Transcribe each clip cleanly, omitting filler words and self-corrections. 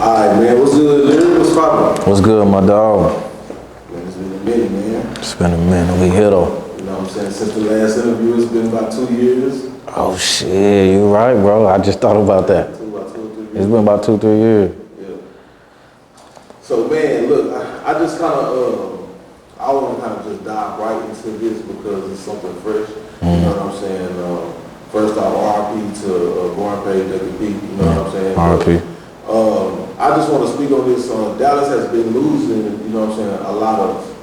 Alright, man. What's good, Larry? What's poppin'? What's good, my dog? Man, it's been a minute, man. It's been a minute. We here though. You know what I'm saying? Since the last interview, it's been about 2 years. Oh shit, you right, bro. I just thought about that. About 2 or 3 years. It's been about 2-3 years. Yeah. So, man, look, I just kind of, I want to kind of just dive right into this because it's something fresh. You know what I'm saying? First off, RP to Born Page WP. You know what I'm saying? RP. I just want to speak on this. Dallas has been losing, you know what I'm saying, a lot of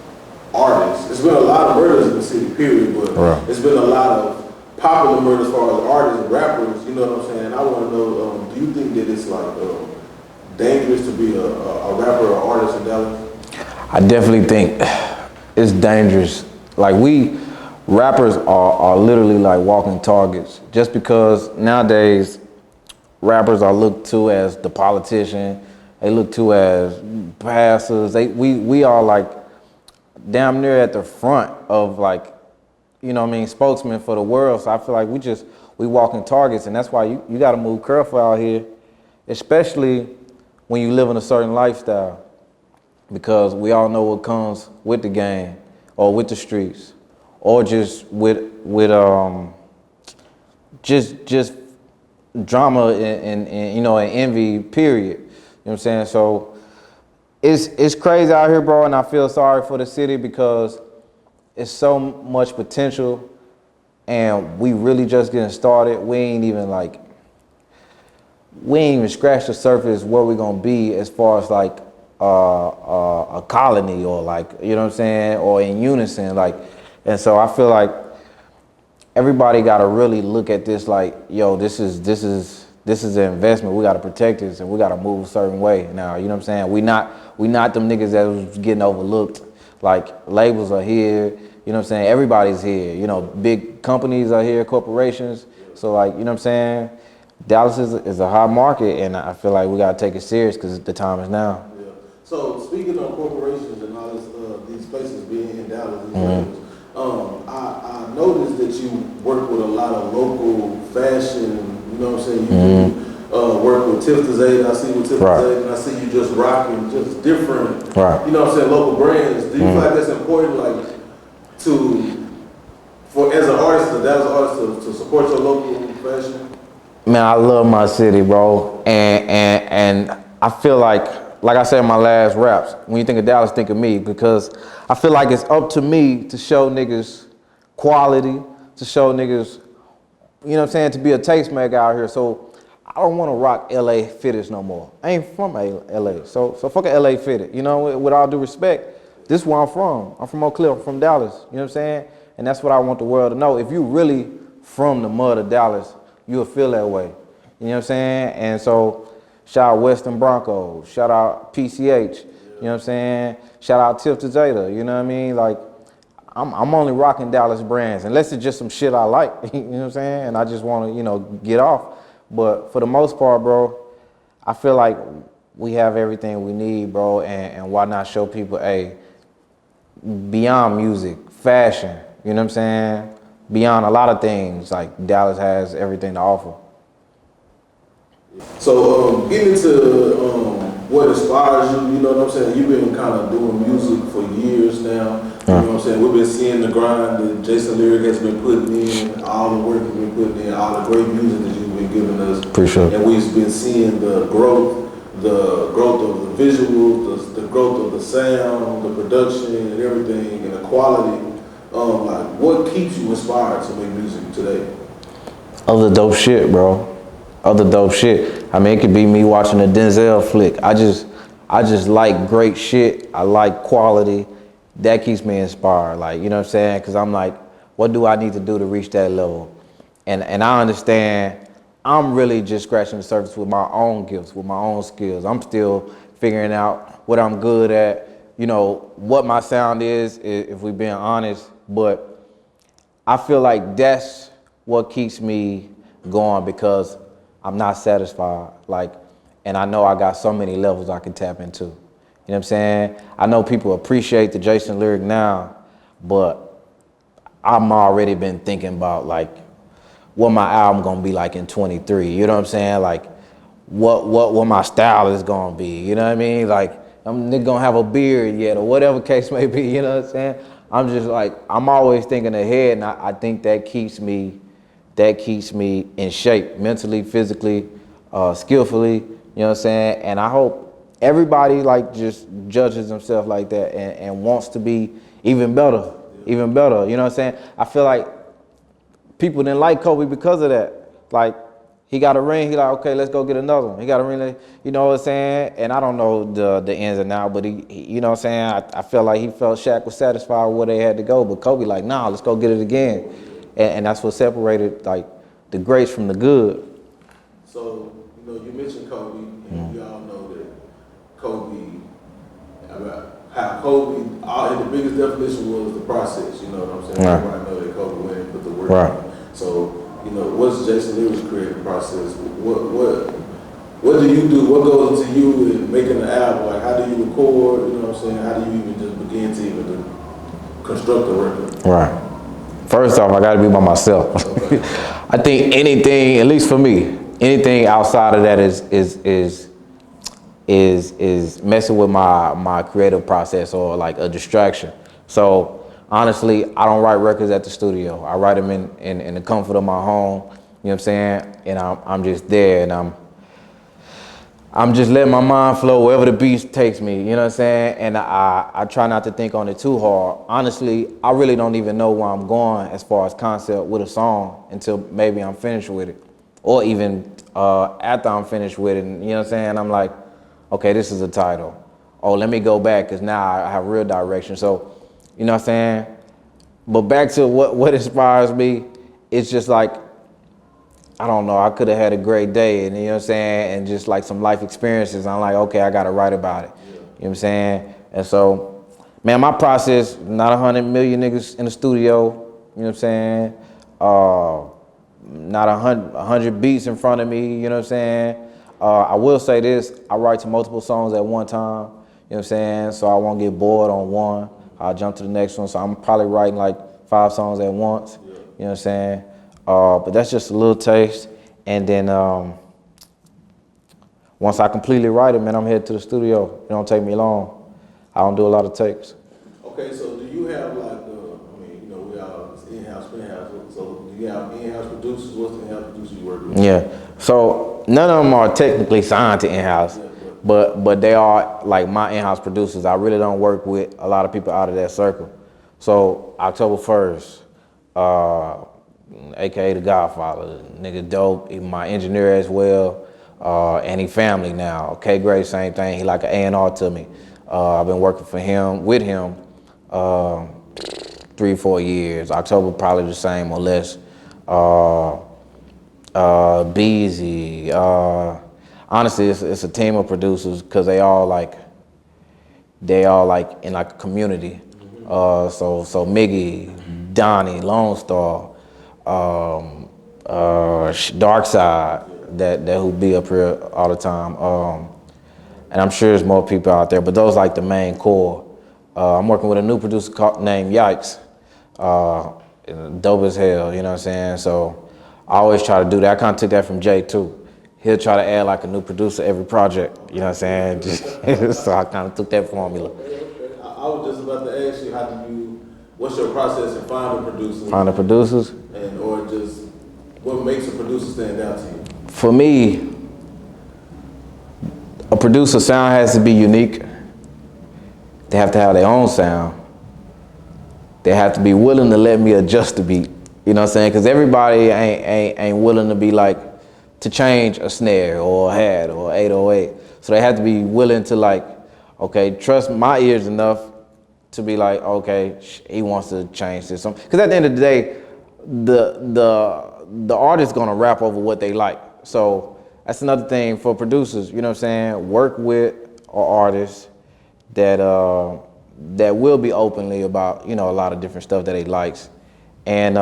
artists. It's been a lot of murders in the city, period, but It's been a lot of popular murders as far as artists and rappers, you know what I'm saying? I want to know, do you think that it's like dangerous to be a rapper or artist in Dallas? I definitely think it's dangerous. Like rappers are literally like walking targets just because nowadays rappers are looked to as the politician. They look to as pastors. We are like damn near at the front of like, you know what I mean, spokesmen for the world. So I feel like we walking targets, and that's why you got to move careful out here, especially when you live in a certain lifestyle, because we all know what comes with the game or with the streets or just with just drama and you know, and envy, period. You know what I'm saying? So it's crazy out here, bro, and I feel sorry for the city because it's so much potential and we really just getting started. We ain't even scratched the surface where we're gonna be as far as like a colony or like, you know what I'm saying, or in unison, like. And so I feel like everybody gotta really look at this like, yo, this is an investment. We gotta protect this and we gotta move a certain way now. You know what I'm saying? We not them niggas that was getting overlooked. Like labels are here, you know what I'm saying? Everybody's here. You know, big companies are here, corporations. So like, you know what I'm saying? Dallas is a hot market, and I feel like we gotta take it serious because the time is now. Yeah. So speaking of corporations and all this, these places being in Dallas, these areas, I noticed that you work with a lot of local fashion. You know what I'm saying? You do work with Tiff Zeta. I see you with Tiff Zeta, and I see you just rocking just different, you know what I'm saying, local brands. Do you feel like that's important, like as an artist, a Dallas artist, to support your local fashion? Man, I love my city, bro, and I feel like I said in my last raps, when you think of Dallas, think of me, because I feel like it's up to me to show niggas quality, to show niggas, you know what I'm saying, to be a tastemaker out here. So I don't want to rock LA fitteds no more. I ain't from LA, so fuck a LA fitted. You know, with all due respect, this is where I'm from. I'm from Oak Cliff, I'm from Dallas. You know what I'm saying? And that's what I want the world to know. If you really from the mud of Dallas, you'll feel that way. You know what I'm saying? And so shout out Western Broncos, shout out PCH, you know what I'm saying? Shout out Tiff Zeta, you know what I mean? Like, I'm only rocking Dallas brands, unless it's just some shit I like, you know what I'm saying? And I just want to, you know, get off. But for the most part, bro, I feel like we have everything we need, bro, and why not show people, hey, beyond music, fashion, you know what I'm saying? Beyond a lot of things, like Dallas has everything to offer. So getting into what inspires you, you know what I'm saying? You've been kind of doing music for years now. You know what I'm saying? We've been seeing the grind that Jayson Lyric has been putting in, all the work you've been putting in, all the great music that you've been giving us. Appreciate it. And we've been seeing the growth of the visuals, the growth of the sound, the production and everything, and the quality. Like, what keeps you inspired to make music today? Other dope shit, bro. Other dope shit. I mean, it could be me watching a Denzel flick. I just like great shit. I like quality. That keeps me inspired. Like, you know what I'm saying? Because I'm like, what do I need to do to reach that level? And I understand I'm really just scratching the surface with my own gifts, with my own skills. I'm still figuring out what I'm good at, you know, what my sound is, if we're being honest. But I feel like that's what keeps me going, because I'm not satisfied. Like, and I know I got so many levels I can tap into. You know what I'm saying? I know people appreciate the Jayson Lyric now, but I'm already been thinking about like what my album gonna be like in 23. You know what I'm saying? Like, what my style is gonna be. You know what I mean? Like I'm nigga gonna have a beard yet or whatever case may be. You know what I'm saying? I'm just like I'm always thinking ahead, and I think that keeps me in shape mentally, physically, skillfully. You know what I'm saying? And I hope everybody like just judges himself like that and wants to be even better, even better. You know what I'm saying? I feel like people didn't like Kobe because of that. Like, he got a ring, he like, okay, let's go get another one. He got a ring, you know what I'm saying? And I don't know the ins and outs, but he you know what I'm saying? I felt like he felt Shaq was satisfied with where they had to go, but Kobe like, nah, let's go get it again. And that's what separated like the greats from the good. So, you know, you mentioned Kobe, and we all know that Kobe, about how Kobe, the biggest definition was the process, you know what I'm saying? Right. Everybody know that Kobe went and put the work Right. in. So, you know, what's Jayson Leary's creative process? What do you do? What goes into you in making an album? Like, how do you record? You know what I'm saying? How do you even just begin to even construct a record? Right. First off, I gotta be by myself. Okay. I think anything, at least for me, anything outside of that is messing with my creative process or like a distraction. So honestly, I don't write records at the studio. I write them in the comfort of my home. You know what I'm saying? And I'm just there, and I'm just letting my mind flow wherever the beat takes me, you know what I'm saying? And I try not to think on it too hard. Honestly, I really don't even know where I'm going as far as concept with a song until maybe I'm finished with it. Or even after I'm finished with it, and, you know what I'm saying? I'm like, okay, this is a title. Oh, let me go back, because now I have real direction. So, you know what I'm saying? But back to what inspires me, it's just like, I don't know, I could have had a great day, and you know what I'm saying, and just like some life experiences. I'm like, okay, I gotta write about it. You know what I'm saying? And so, man, my process, not 100 million niggas in the studio, you know what I'm saying? Not 100 beats in front of me, you know what I'm saying? I will say this, I write to multiple songs at one time, you know what I'm saying? So I won't get bored on one, I'll jump to the next one. So I'm probably writing like 5 songs at once, you know what I'm saying? But that's just a little taste. And then once I completely write it, man, I'm headed to the studio. It don't take me long. I don't do a lot of takes. Okay, so do you have like, you know, we all in-house, so do you have in-house producers? What's the in-house producer you work with? Yeah, so none of them are technically signed to in-house, but they are like my in-house producers. I really don't work with a lot of people out of that circle. So October 1st, AKA the Godfather, nigga dope, he my engineer as well, and he family now. K Gray, same thing, he like an A&R to me. I've been working with him 3-4 years. October probably the same or less. Beezy, honestly it's a team of producers because they all like in like a community. So Miggy, Donnie, Lone Star, Dark Side, that who be up here all the time. And I'm sure there's more people out there, but those like the main core. I'm working with a new producer named Yikes. Dope as hell, you know what I'm saying? So I always try to do that. I kind of took that from Jay too. He'll try to add like a new producer every project, you know what I'm saying? So I kind of took that formula. I was just about to ask you, what's your process in finding producers? Find the producers? Or just, what makes a producer stand out to you? For me, a producer's sound has to be unique. They have to have their own sound. They have to be willing to let me adjust the beat. You know what I'm saying? Because everybody ain't willing to be like, to change a snare or a hat or 808. So they have to be willing to like, okay, trust my ears enough to be like, okay, he wants to change this. Because at the end of the day, the artist's gonna rap over what they like. So that's another thing for producers, you know what I'm saying? Work with an artist that will be openly about, you know, a lot of different stuff that he likes, and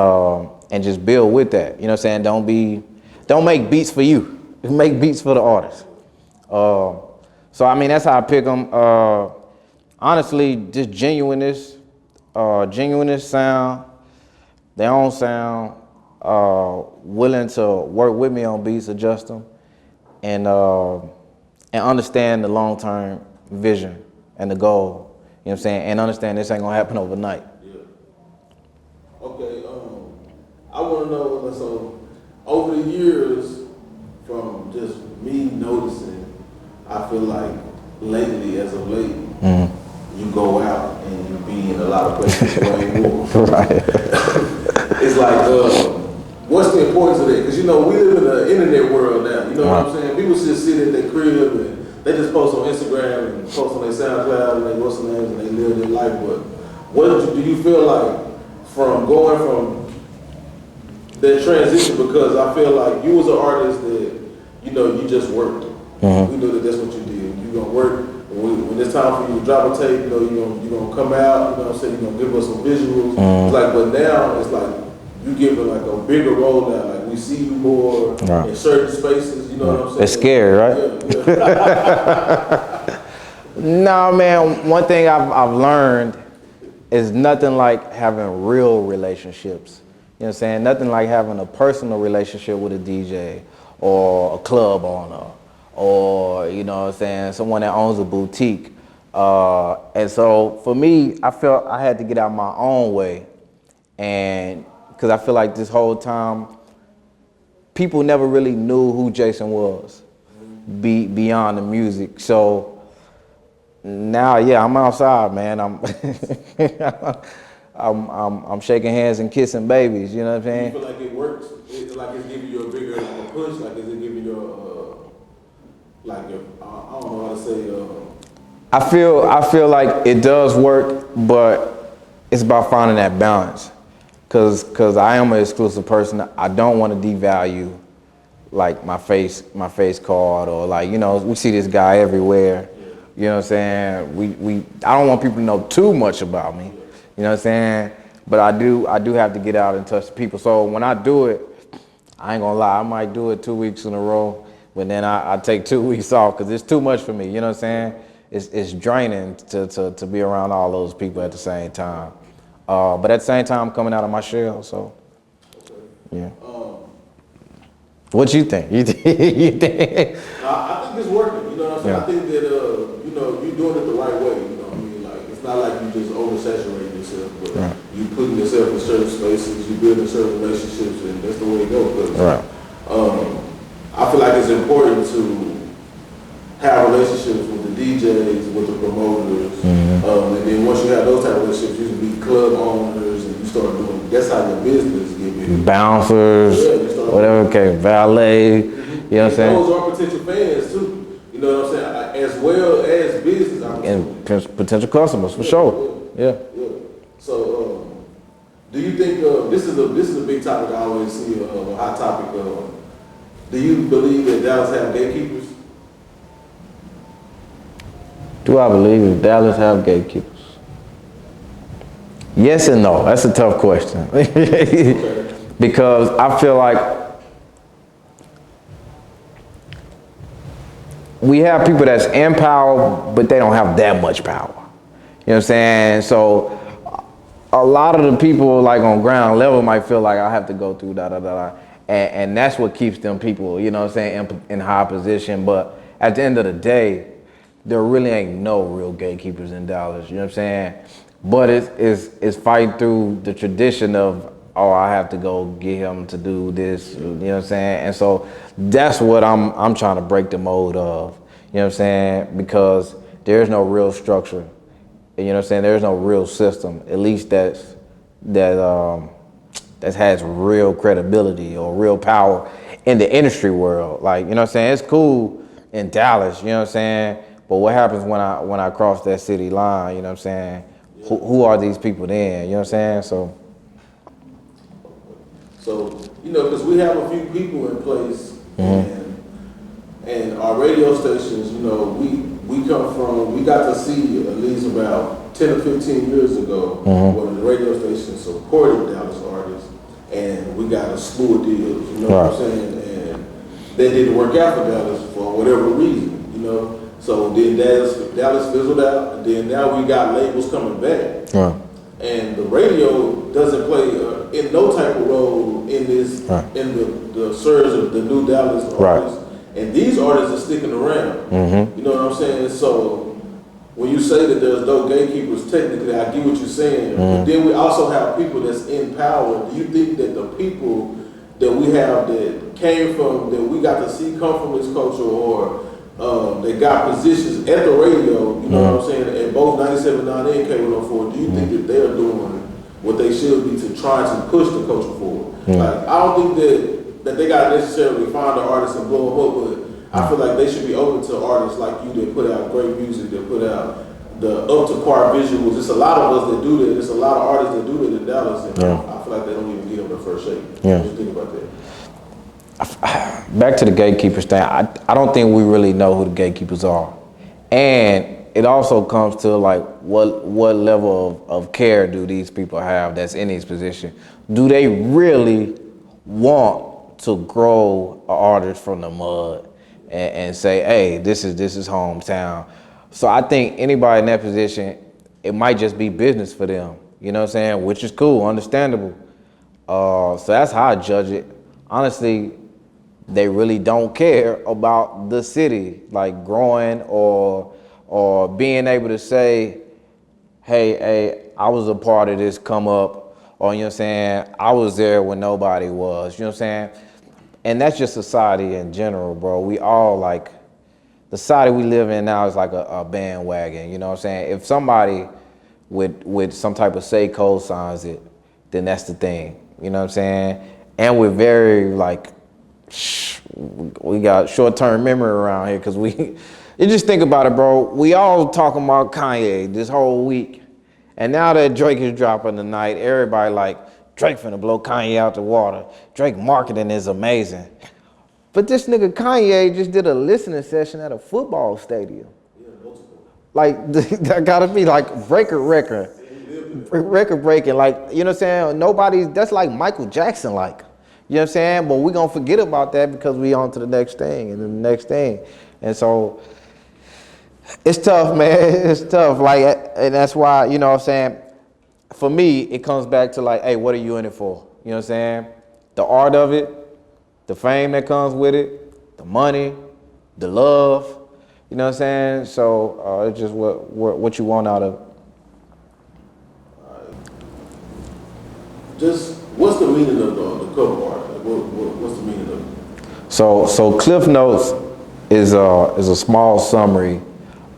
just build with that. You know what I'm saying? Don't make beats for you. Make beats for the artist. So I mean, that's how I pick them. Honestly, just genuineness, sound, their own sound, willing to work with me on beats, adjust them, and understand the long-term vision and the goal. You know what I'm saying? And understand this ain't gonna happen overnight. Yeah. Okay. I want to know. So, over the years, from just me noticing, I feel like lately, as of late, you go out and you be in a lot of places way more. Right. It's like, what's the importance of that? Because, you know, we live in the internet world now. You know what I'm saying? People just sit at their crib and they just post on Instagram and post on their SoundCloud and they what's the names and they live their life. But what do you feel like from going from that transition? Because I feel like you was an artist that, you know, you just worked. We knew that that's what you did. You gonna work. When it's time for you to drop a tape, you know, you're gonna come out, you know what I'm saying, you're gonna give us some visuals. It's like, but now it's like you give it like a bigger role now. Like we see you more in certain spaces, you know what I'm saying? It's scary, right? Yeah. Nah, man, one thing I've learned is nothing like having real relationships. You know what I'm saying? Nothing like having a personal relationship with a DJ or a club owner or, you know what I'm saying, someone that owns a boutique. And so for me, I felt I had to get out my own way. And because I feel like this whole time, people never really knew who Jayson was beyond the music. So now, yeah, I'm outside, man. I'm shaking hands and kissing babies. You know what I'm saying? You feel like it works? Like it's giving you a bigger like a push? Like is it giving you I don't know how to say. I feel like it does work, but it's about finding that balance. Cause I am an exclusive person. I don't want to devalue like my face card or like, you know, we see this guy everywhere. You know what I'm saying? I don't want people to know too much about me. You know what I'm saying? But I do have to get out and touch people. So when I do it, I ain't gonna lie, I might do it 2 weeks in a row, but then I take 2 weeks off because it's too much for me. You know what I'm saying? It's draining to be around all those people at the same time. But at the same time, I'm coming out of my shell. So, yeah. What you think? You think? I think it's working. You know what I'm saying? Yeah. I think that you know, you're doing it the right way. You know what I mean? Like it's not like you just oversaturating yourself, but you putting yourself in certain spaces, you building certain relationships, and that's the way to go. Because I feel like it's important to have relationships with the DJs, with the promoters, and then once you have those type of relationships, you can be club owners, and you start doing. That's how your business get big. Bouncers, whatever, okay, valet. You know what I'm saying? Those are potential fans too. You know what I'm saying? As well as business opportunities. And potential customers for sure. Yeah. So, do you think this is a big topic I always see a hot topic? Do you believe that Dallas have gatekeepers? Do I believe that Dallas have gatekeepers? Yes and no. That's a tough question. Because I feel like we have people that's in power, but they don't have that much power. You know what I'm saying? So a lot of the people like on ground level might feel like I have to go through and that's what keeps them people, you know what I'm saying, in high position. But at the end of the day, there really ain't no real gatekeepers in Dallas, you know what I'm saying? But it's fighting through the tradition of, oh, I have to go get him to do this, you know what I'm saying? And so that's what I'm trying to break the mold of, you know what I'm saying? Because there's no real structure, you know what I'm saying? There's no real system, at least that has real credibility or real power in the industry world. Like, you know what I'm saying? It's cool in Dallas, you know what I'm saying? But what happens when I cross that city line, you know what I'm saying? Who are these people then, you know what I'm saying? So, you know, because we have a few people in place, and our radio stations, you know, we got to see at least about 10 or 15 years ago where the radio station supported Dallas artists, and we got a slew of deals, you know what I'm saying? And that didn't work out for Dallas for whatever reason, you know? So then Dallas fizzled out, and then now we got labels coming back. And the radio doesn't play in no type of role in this, in the surge of the new Dallas artists. And these artists are sticking around. You know what I'm saying? So when you say that there's no gatekeepers, technically I get what you're saying. But then we also have people that's in power. Do you think that the people that we have that came from, that we got to see come from this culture, or they got positions at the radio, you know what I'm saying, at both 97.9 and K104, do you think that they're doing what they should be to try to push the culture forward? Like, I don't think that they got to necessarily find an artist and blow them up, but I feel like they should be open to artists like you that put out great music, that put out the up to par visuals. There's a lot of us that do that. There's a lot of artists that do that in Dallas, and I feel like they don't even get on their first shake. What do you think about that? Back to the gatekeepers thing, I don't think we really know who the gatekeepers are. And it also comes to like what level of care do these people have that's in these positions? Do they really want to grow an artist from the mud and say, hey, this is hometown? So I think anybody in that position, it might just be business for them. You know what I'm saying? Which is cool, understandable. So that's how I judge it. Honestly, they really don't care about the city, like growing or being able to say, hey, I was a part of this come up, or you know what I'm saying, I was there when nobody was, you know what I'm saying? And that's just society in general, bro. We all like, the society we live in now is like a bandwagon, you know what I'm saying? If somebody with some type of say co-signs it, then that's the thing, you know what I'm saying? And we're very like, we got short-term memory around here, because you just think about it, bro. We all talking about Kanye this whole week. And now that Drake is dropping tonight, everybody like, Drake finna blow Kanye out the water. Drake marketing is amazing. But this nigga Kanye just did a listening session at a football stadium. Like, that gotta be like record breaking. Like, you know what I'm saying? That's like Michael Jackson like. You know what I'm saying? But we gonna forget about that because we on to the next thing and the next thing. And so, it's tough, man. It's tough. Like, and that's why, you know what I'm saying? For me, it comes back to like, hey, what are you in it for? You know what I'm saying? The art of it, the fame that comes with it, the money, the love. You know what I'm saying? So it's just what you want out of it. Just what's the meaning of the cover art? Like, what's the meaning of it? So Cliff Notes is a small summary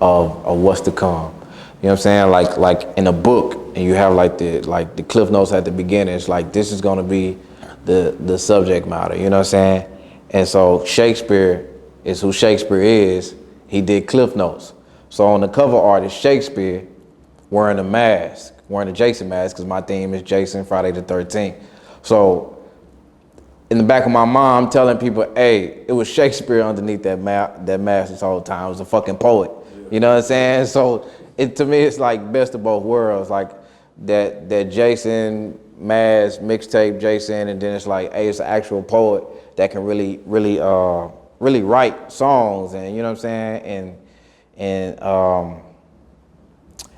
of what's to come. You know what I'm saying? Like in a book, and you have like the Cliff Notes at the beginning. It's like, this is gonna be the subject matter. You know what I'm saying? And so Shakespeare is who Shakespeare is. He did Cliff Notes. So on the cover art is Shakespeare wearing a mask, wearing a Jayson mask, because my theme is Jayson, Friday the 13th. So in the back of my mind, I'm telling people, hey, it was Shakespeare underneath that mask this whole time. It was a fucking poet. You know what I'm saying? So to me, it's like best of both worlds. Like that Jayson mask, mixtape Jayson, and then it's like, hey, it's an actual poet that can really write songs, and you know what I'm saying?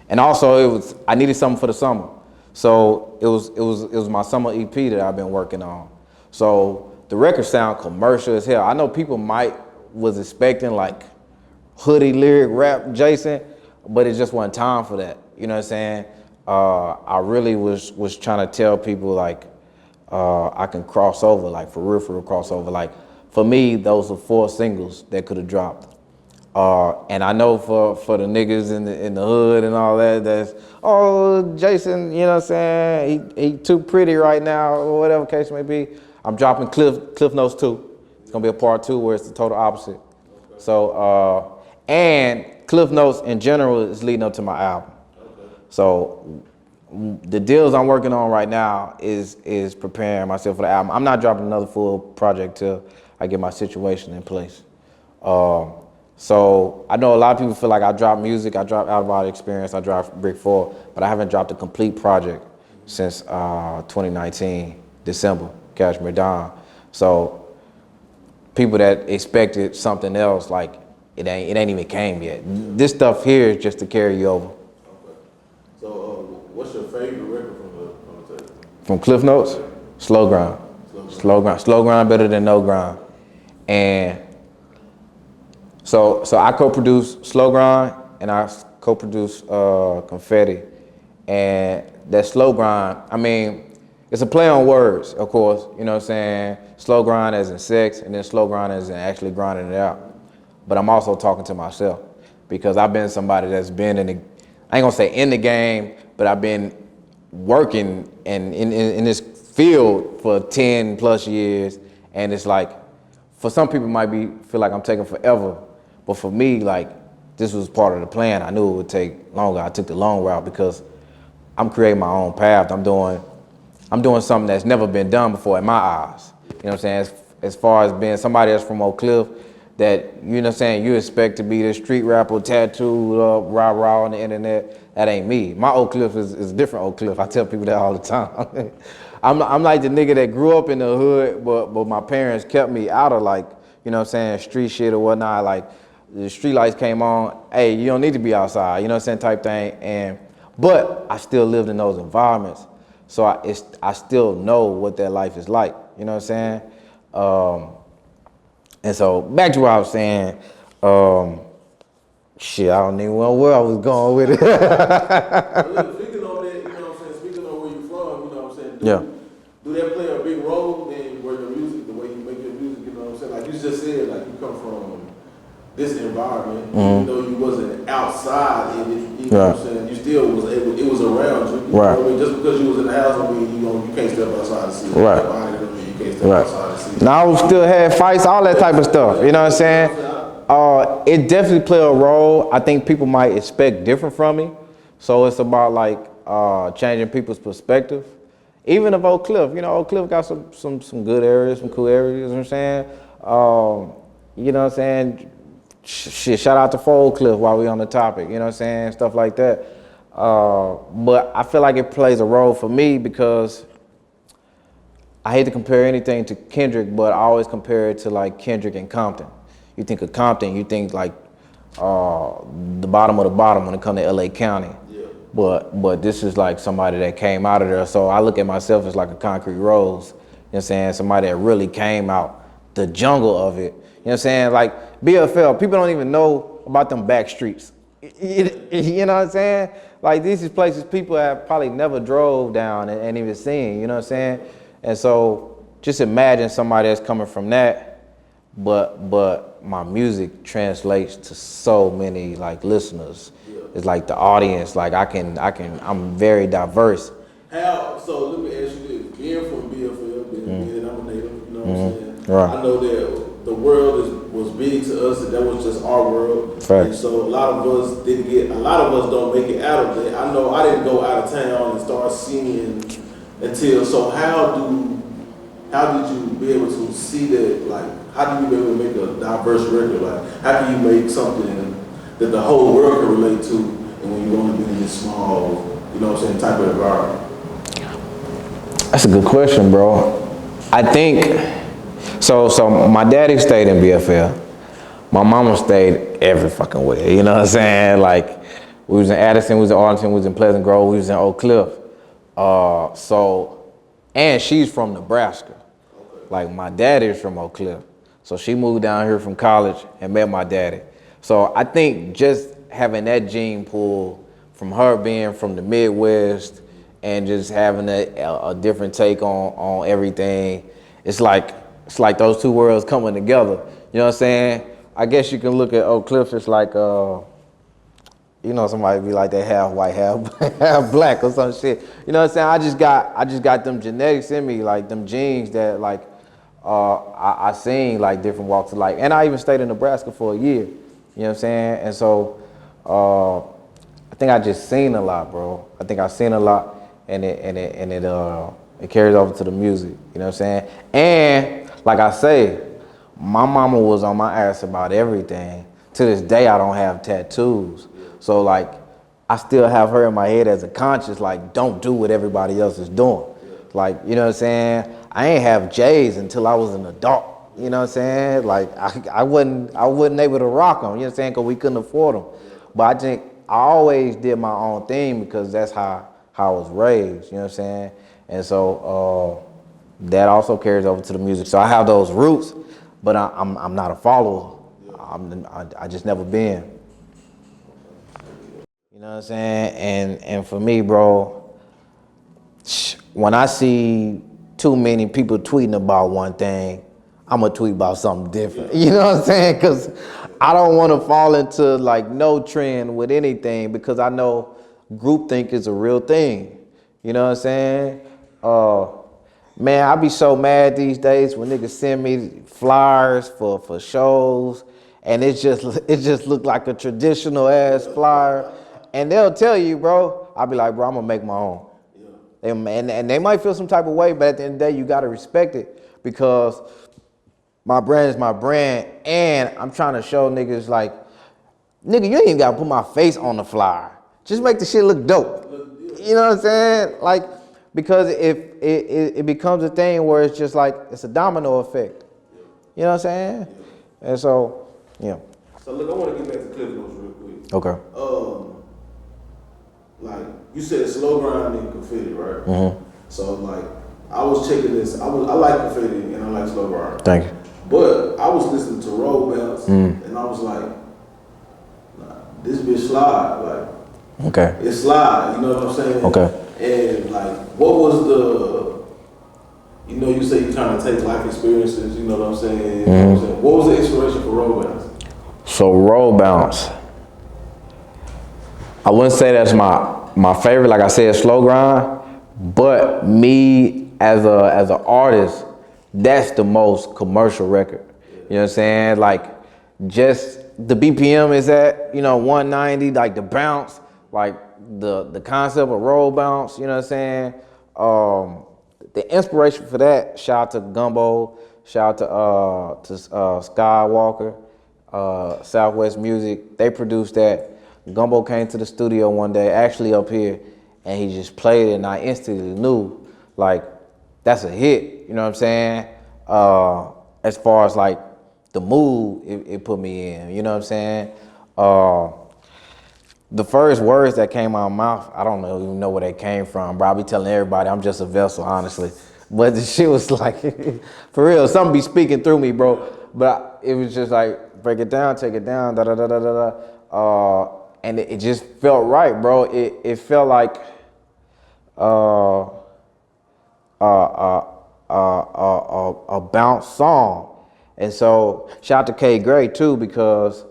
And also I needed something for the summer. So it was my summer EP that I've been working on. So the record sound commercial as hell. I know people was expecting like hoodie lyric rap Jayson, but it just wasn't time for that. You know what I'm saying? I really was trying to tell people like, I can cross over, like for real crossover. Like for me, those are 4 singles that could have dropped. And I know for the niggas in the hood and all that, that's, oh, Jayson, you know what I'm saying? He too pretty right now, or whatever case may be. I'm dropping Cliff Notes 2. It's gonna be a part 2 where it's the total opposite. Okay. So, and Cliff Notes in general is leading up to my album. Okay. So the deals I'm working on right now is preparing myself for the album. I'm not dropping another full project till I get my situation in place. So I know a lot of people feel like I drop music, I drop Out of Body Experience, I drop Brick 4, but I haven't dropped a complete project since 2019, December, Cashmere Dawn. So people that expected something else, like it ain't even came yet. This stuff here is just to carry you over. Okay. So what's your favorite record from the tape? From Cliff Notes? Slow Grind. Slow Grind better than No Grind. And So I co-produce Slow Grind and I co-produce Confetti. And that slow grind, I mean, it's a play on words, of course, you know what I'm saying? Slow grind as in sex, and then slow grind as in actually grinding it out. But I'm also talking to myself because I've been somebody that's been in the, I ain't gonna say in the game, but I've been working in this field for 10 plus years. And it's like, for some people it might feel like I'm taking forever. But for me, like, this was part of the plan. I knew it would take longer. I took the long route because I'm creating my own path. I'm doing something that's never been done before in my eyes. You know what I'm saying? As far as being somebody that's from Oak Cliff, that, you know what I'm saying, you expect to be the street rapper, tattooed up, rah-rah on the internet. That ain't me. My Oak Cliff is a different Oak Cliff. I tell people that all the time. I'm like the nigga that grew up in the hood, but my parents kept me out of, like, you know what I'm saying, street shit or whatnot. Like, the street lights came on, hey, you don't need to be outside, you know what I'm saying, type thing. But I still lived in those environments. So I still know what that life is like, you know what I'm saying? And so back to what I was saying, shit, I don't even know where I was going with it. Look, speaking on that, you know what I'm saying, speaking on where you're from, you know what I'm saying, do that play a big role in where your music, the way you make your music, you know what I'm saying? Like you just said, like you come from this environment, even though you wasn't outside in it, you know what I'm saying, you still was able, it was around you. You know what I mean? Just because you was in the house, I mean, you can't step outside and see it. Right. You can't step outside and see it. Now I still had fights, all that type of stuff, you know what I'm saying? It definitely play a role. I think people might expect different from me. So it's about like changing people's perspective. Even of Oak Cliff, you know, Oak Cliff got some good areas, some cool areas, you know what I'm saying? You know what I'm saying? Shit, shout out to Oak Cliff while we on the topic, you know what I'm saying? Stuff like that. But I feel like it plays a role for me because I hate to compare anything to Kendrick, but I always compare it to like Kendrick and Compton. You think of Compton, you think like the bottom of the bottom when it comes to LA County. Yeah. But this is like somebody that came out of there. So I look at myself as like a concrete rose. You know what I'm saying? Somebody that really came out the jungle of it. You know what I'm saying? Like BFL, people don't even know about them back streets. You know what I'm saying? Like these is places people have probably never drove down and even seen, you know what I'm saying? And so just imagine somebody that's coming from that, but my music translates to so many like listeners. Yeah. It's like the audience, like I'm very diverse. So let me ask you this, being from BFL, being I'm a native, you know what I'm saying? Right. I know that the world was big to us, and that was just our world. Right. And so a lot of us don't make it out of it. I know I didn't go out of town and start singing until, so how did you be able to see that, like, how do you be able to make a diverse record? Like, how do you make something that the whole world can relate to, and when you want to be in this small, you know what I'm saying, type of environment? That's a good question, bro. I think, so my daddy stayed in BFL. My mama stayed every fucking way, you know what I'm saying? Like, we was in Addison, we was in Arlington, we was in Pleasant Grove, we was in Oak Cliff. And she's from Nebraska. Like, my daddy is from Oak Cliff. So she moved down here from college and met my daddy. So I think just having that gene pool from her being from the Midwest and just having a different take on everything, it's like those two worlds coming together. You know what I'm saying? I guess you can look at Oak Cliff, it's like, you know, somebody be like they half white, half black or some shit. You know what I'm saying? I just got them genetics in me, like them genes that like I seen like different walks of life. And I even stayed in Nebraska for a year. You know what I'm saying? And so I think I just seen a lot, bro. I think I seen a lot, and it carries over to the music. You know what I'm saying? And like I say, my mama was on my ass about everything. To this day, I don't have tattoos. So like, I still have her in my head as a conscience, like, don't do what everybody else is doing. Like, you know what I'm saying? I ain't have J's until I was an adult. You know what I'm saying? Like, I wasn't able to rock them, you know what I'm saying? Because we couldn't afford them. But I think I always did my own thing because that's how I was raised, you know what I'm saying? And so that also carries over to the music. So I have those roots, but I'm not a follower. I just never been. You know what I'm saying? And for me, bro, when I see too many people tweeting about one thing, I'm gonna tweet about something different. You know what I'm saying? Because I don't want to fall into like no trend with anything because I know groupthink is a real thing. You know what I'm saying? Man, I be so mad these days when niggas send me flyers for shows, and it just look like a traditional ass flyer, and they'll tell you, bro. I'll be like, bro, I'm gonna make my own. And they might feel some type of way, but at the end of the day, you gotta respect it because my brand is my brand, and I'm trying to show niggas like, nigga, you ain't even gotta put my face on the flyer. Just make the shit look dope. You know what I'm saying? Like, because if it becomes a thing where it's just like, it's a domino effect. You know what I'm saying? And so, yeah. So look, I want to get back to Cliff Notes real quick. Okay. Like you said, slow grind and confetti, right? Mm-hmm. So like, I was checking this. I like confetti and I like slow grind. Thank you. But I was listening to Roll Bounce and I was like, nah, this bitch slide, like, okay, it slide. You know what I'm saying? Okay. And like, what was the, you know, you say you kind of take life experiences. You know what I'm saying? Mm-hmm. You know what I'm saying? What was the inspiration for Roll Bounce? So Roll Bounce, I wouldn't say that's my favorite. Like I said, slow grind. But me as an artist, that's the most commercial record. You know what I'm saying? Like, just the BPM is at 190. Like the bounce, like the concept of roll bounce. You know what I'm saying? The inspiration for that. Shout out to Gumbo. Shout out to Skywalker. Southwest Music, they produced that. Gumbo came to the studio one day, actually up here, and he just played it, and I instantly knew, like, that's a hit. You know what I'm saying? As far as like the mood it put me in. You know what I'm saying? The first words that came out of my mouth, I don't even know where they came from, bro. I be telling everybody I'm just a vessel, honestly. But the shit was like, for real, something be speaking through me, bro. But it was just like, break it down, take it down, da da da da da da. And it just felt right, bro. It felt like a bounce song. And so shout out to K Gray too, because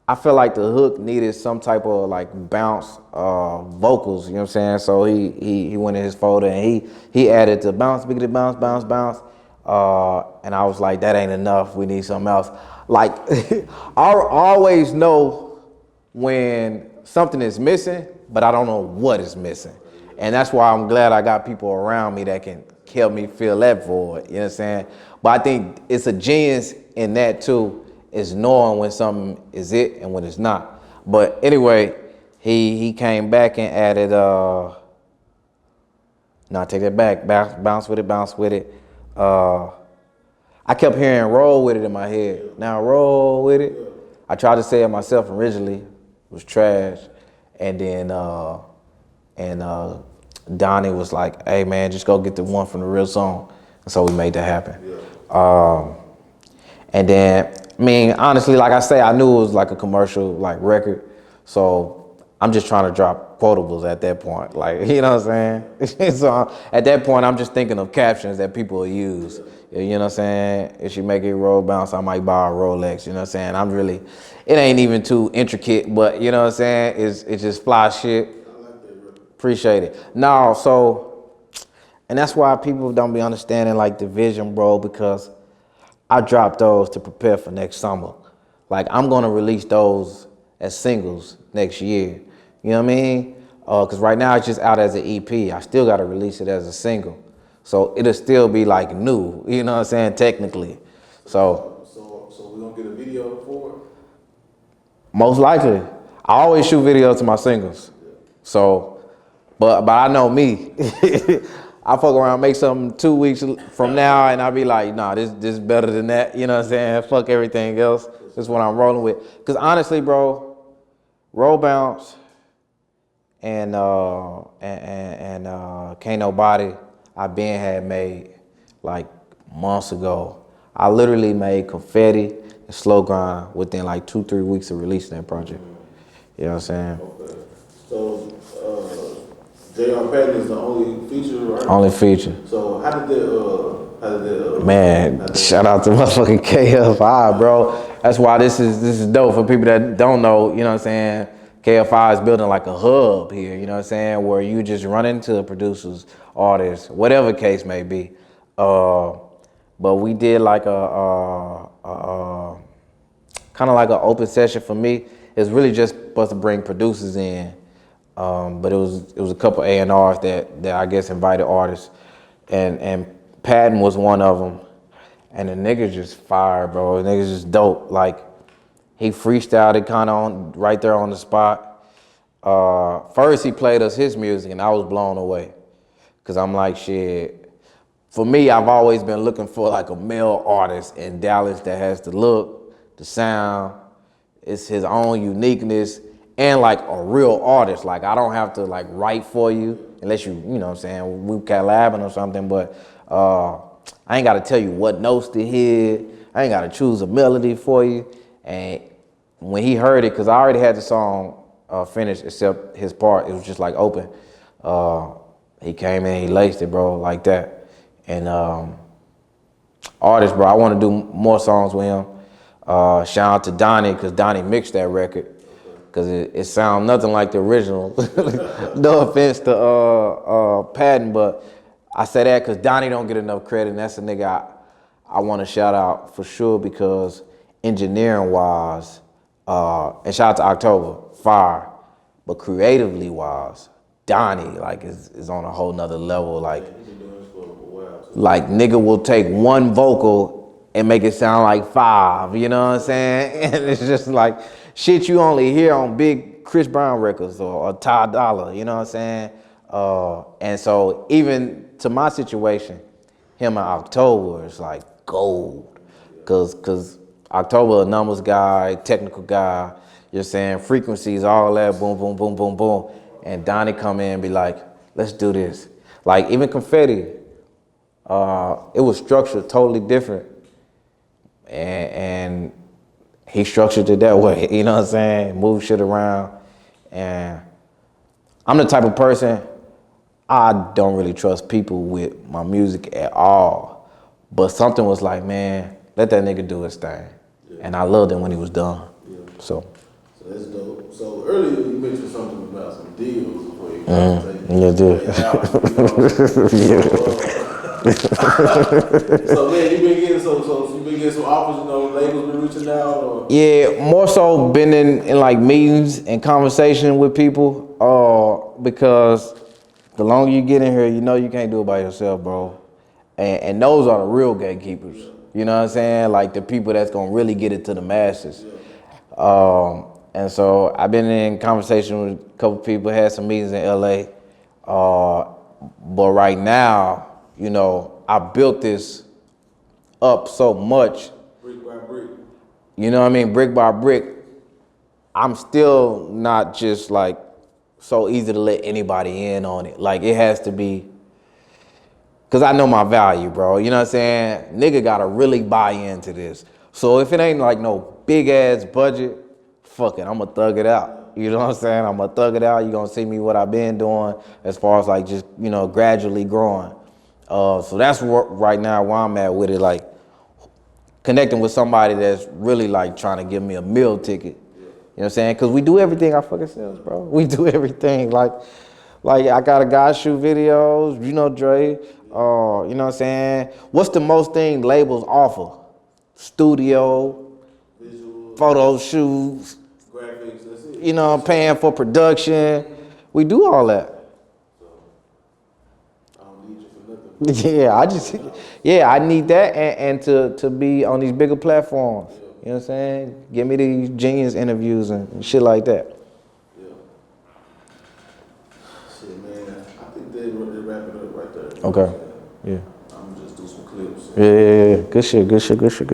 I feel like the hook needed some type of like bounce vocals, you know what I'm saying? So he went in his folder and he added the bounce, biggity bounce, bounce, bounce. And I was like, that ain't enough. We need something else. Like, I always know when something is missing, but I don't know what is missing. And that's why I'm glad I got people around me that can help me fill that void, you know what I'm saying? But I think it's a genius in that too, is knowing when something is it and when it's not. But anyway, he came back and added, no, take that back, bounce with it, bounce with it. I kept hearing roll with it in my head. Now roll with it. I tried to say it myself originally, it was trash. And then, Donnie was like, hey man, just go get the one from the real song. And so we made that happen. And then, I mean, honestly, like I say, I knew it was like a commercial like record. So I'm just trying to drop quotables at that point. Like, you know what I'm saying? So at that point, I'm just thinking of captions that people will use. You know what I'm saying? If she make it roll bounce, I might buy a Rolex. You know what I'm saying? It ain't even too intricate, but you know what I'm saying? It's just fly shit. Appreciate it. No, so, and that's why people don't be understanding like the vision, bro, because I dropped those to prepare for next summer. Like, I'm gonna release those as singles next year. You know what I mean? Cause right now it's just out as an EP. I still gotta release it as a single. So it'll still be like new, you know what I'm saying, technically. So we're gonna get a video for it? Most likely. I always shoot videos to my singles. So, but I know me. I fuck around, make something 2 weeks from now, and I'll be like, nah, this is better than that. You know what I'm saying? Fuck everything else. This is what I'm rolling with. Cause honestly, bro, Roll Bounce and Can't Nobody, I been had made like months ago. I literally made Confetti and Slow Grind within like 2-3 weeks of releasing that project. You know what I'm saying? Okay. So, J.R. Patton is the only feature, right? Only feature. So how did that, Man, shout out to motherfucking KFI, bro. That's why this is dope for people that don't know, you know what I'm saying? KFI is building like a hub here, you know what I'm saying? Where you just run into producers, artists, whatever case may be. But we did like a kind of like an open session for me. It's really just supposed to bring producers in. But it was a couple A&Rs that I guess invited artists. And Patton was one of them. And the nigga's just fire, bro. The nigga's just dope. Like, he freestyled it kind of on right there on the spot. First, he played us his music, and I was blown away. Because I'm like, shit. For me, I've always been looking for like a male artist in Dallas that has the look, the sound, it's his own uniqueness, and like a real artist. Like, I don't have to like write for you, unless you know what I'm saying, we collabing or something, but I ain't gotta tell you what notes to hit. I ain't gotta choose a melody for you. And when he heard it, cause I already had the song finished except his part, it was just like open. He came in, he laced it, bro, like that. And artist, bro, I wanna do more songs with him. Shout out to Donnie, cause Donnie mixed that record. Cause it sounds nothing like the original. No offense to Patton, but I say that cause Donnie don't get enough credit, and that's a nigga I want to shout out for sure, because engineering wise, and shout out to October, fire, but creatively wise, Donnie like is on a whole nother level. Like nigga will take one vocal and make it sound like 5, you know what I'm saying? And it's just like shit you only hear on big Chris Brown records or Ty Dolla, you know what I'm saying? And so even to my situation, him and October is like gold. Cause October a numbers guy, technical guy, you're saying frequencies, all that, boom, boom, boom, boom, boom. And Donnie come in and be like, let's do this. Like even Confetti, it was structured totally different. And he structured it that way, you know what I'm saying? Move shit around. And I'm the type of person, I don't really trust people with my music at all. But something was like, man, let that nigga do his thing. Yeah. And I loved him when he was done. Yeah. So that's dope. So earlier you mentioned something about some deals before you yeah, dude. So man, you been getting some offers, you know, labels been reaching out, or? Yeah, more so been in like meetings and conversation with people, because the longer you get in here, you know you can't do it by yourself, bro. And those are the real gatekeepers. Yeah. You know what I'm saying? Like the people that's gonna really get it to the masses. Yeah. And so I've been in conversation with a couple people, had some meetings in LA. But right now, you know, I built this up so much. Brick by brick. You know what I mean? Brick by brick. I'm still not just like so easy to let anybody in on it. Like it has to be, cause I know my value, bro. You know what I'm saying? Nigga gotta really buy into this. So if it ain't like no big ass budget, fuck it, I'ma thug it out. You know what I'm saying? I'ma thug it out. You gonna see me what I've been doing as far as like just, you know, gradually growing. So that's right now where I'm at with it, like connecting with somebody that's really like trying to give me a meal ticket. You know what I'm saying? Cause we do everything our fucking selves, bro. We do everything. Like I got a guy shoot videos, you know, Dre. You know what I'm saying? What's the most thing labels offer? Studio, visual, photo shoots, graphics, that's it. You know, paying for production. We do all that. I don't need you for nothing. Yeah, I need that and to be on these bigger platforms. Yeah. You know what I'm saying? Give me these Genius interviews and shit like that. Yeah. Shit, man. I think they wrap it up right there. Okay. Yeah. I'm gonna just do some clips. Yeah. Good shit.